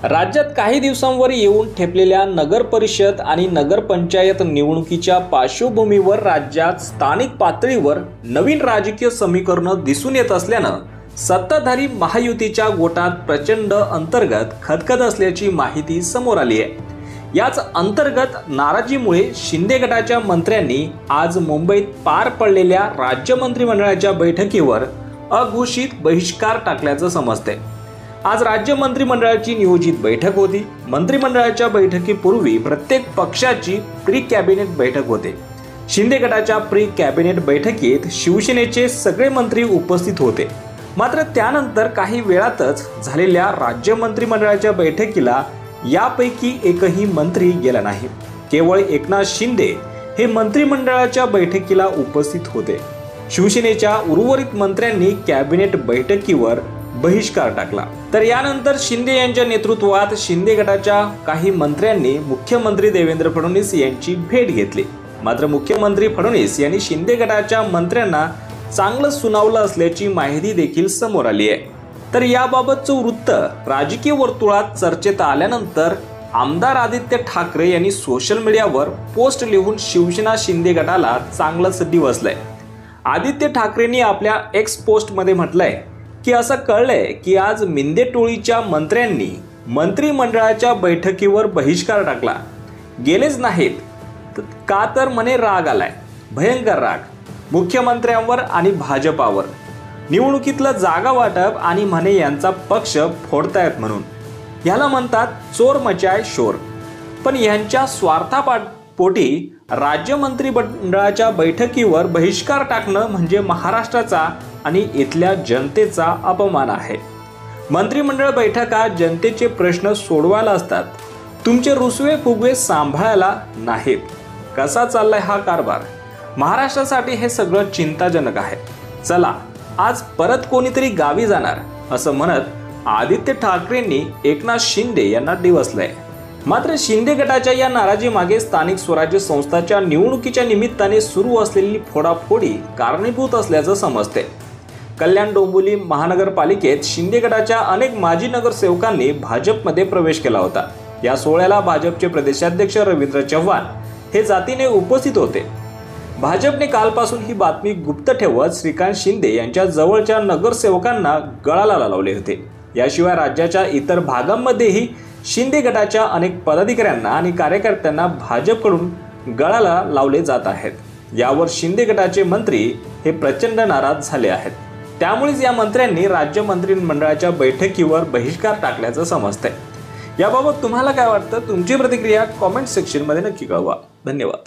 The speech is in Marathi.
राज्यात काही दिवसांवर येऊन ठेपलेल्या नगर परिषद आणि नगरपंचायत निवडणुकीच्या पार्श्वभूमीवर राज्यात स्थानिक पातळीवर नवीन राजकीय समीकरणं दिसून येत असल्यानं सत्ताधारी महायुतीच्या गोटात प्रचंड अंतर्गत खदखद असल्याची माहिती समोर आली आहे। याच अंतर्गत नाराजीमुळे शिंदे गटाच्या मंत्र्यांनी आज मुंबईत पार पडलेल्या राज्य मंत्रिमंडळाच्या बैठकीवर अघोषित बहिष्कार टाकल्याचं समजते। आज राज्य मंत्रिमंडळाची नियोजित बैठक होती। मंत्रिमंडळाच्या बैठकीपूर्वी प्रत्येक पक्षाची प्री कॅबिनेट बैठक होते। शिंदे गटाच्या प्री कॅबिनेट बैठकीत शिवसेनेचे सगळे मंत्री उपस्थित होते। मात्र त्यानंतर काही वेळातच झालेल्या राज्य मंत्रिमंडळाच्या बैठकीला यापैकी एकही मंत्री गेला नाही। केवळ एकनाथ शिंदे हे मंत्रिमंडळाच्या बैठकीला उपस्थित होते। शिवसेनेच्या उर्वरित मंत्र्यांनी कॅबिनेट बैठकीवर बहिष्कार टाकला। तर यानंतर शिंदे यांच्या नेतृत्वात शिंदे गटाच्या काही मंत्र्यांनी मुख्यमंत्री देवेंद्र फडणवीस यांची भेट घेतली। मात्र मुख्यमंत्री फडणवीस यांनी शिंदे गटाच्या मंत्र्यांना चांगलं सुनावलं असल्याची माहिती देखील समोर आली आहे। तर याबाबतचं वृत्त राजकीय वर्तुळात चर्चेत आल्यानंतर आमदार आदित्य ठाकरे यांनी सोशल मीडियावर पोस्ट लिहून शिवसेना शिंदे गटाला चांगलंच डिवचलंय। आदित्य ठाकरेंनी आपल्या एक्स पोस्टमध्ये म्हटलंय की असं कळलंय की आज मिंदे टोळीच्या मंत्र्यांनी मंत्रिमंडळाच्या बैठकीवर बहिष्कार टाकला। गेलेच नाहीत का तर म्हणे राग आलाय, भयंकर राग मुख्यमंत्र्यांवर आणि भाजपावर। निवडणुकीतलं जागा वाटप आणि म्हणे यांचा पक्ष फोडतायत म्हणून याला म्हणतात चोर मचाय शोर। पण यांच्या स्वार्थापोटी राज्य मंत्रिमंडळाच्या बैठकीवर बहिष्कार टाकणं म्हणजे महाराष्ट्राचा आणि इथल्या जनतेचा अपमान आहे। मंत्रिमंडळ बैठका जनतेचे प्रश्न सोडवायला असतात, तुमचे रुसवे फुगवे सांभाळायला नाहीत। कसा चाललाय हा कारभार? महाराष्ट्रासाठी हे सगळं चिंताजनक आहे। चला आज परत कोणीतरी गावी जाणार असं म्हणत आदित्य ठाकरेंनी एकनाथ शिंदे यांना डिवचलंय। मात्र शिंदे गटाच्या या नाराजी मागे स्थानिक स्वराज्य संस्थांच्या निवडणुकीच्या निमित्ताने सुरू असलेली फोडाफोडी कारणीभूत असल्याचं समजते। कल्याण डोंबिवली महानगरपालिकेत शिंदे गटाच्या अनेक माजी नगरसेवकांनी भाजपमध्ये प्रवेश केला होता। या सोहळ्याला भाजपचे प्रदेशाध्यक्ष रवींद्र चव्हाण हे जातीने उपस्थित होते। भाजपने कालपासून ही बातमी गुप्त ठेवत श्रीकांत शिंदे यांच्या जवळच्या नगरसेवकांना गळाला लावले होते। याशिवाय राज्याच्या इतर भागांमध्येही शिंदे गटाच्या अनेक पदाधिकाऱ्यांना आणि कार्यकर्त्यांना भाजपकडून गळाला लावले जात आहेत। यावर शिंदे गटाचे मंत्री हे प्रचंड नाराज झाले आहेत। त्यामुळेच या मंत्र्यांनी राज्य मंत्रिमंडळाच्या बैठकीवर बहिष्कार टाकल्याचं समजतंय। याबाबत तुम्हाला काय वाटतं? तुमची प्रतिक्रिया कॉमेंट सेक्शनमध्ये नक्की कळवा। धन्यवाद।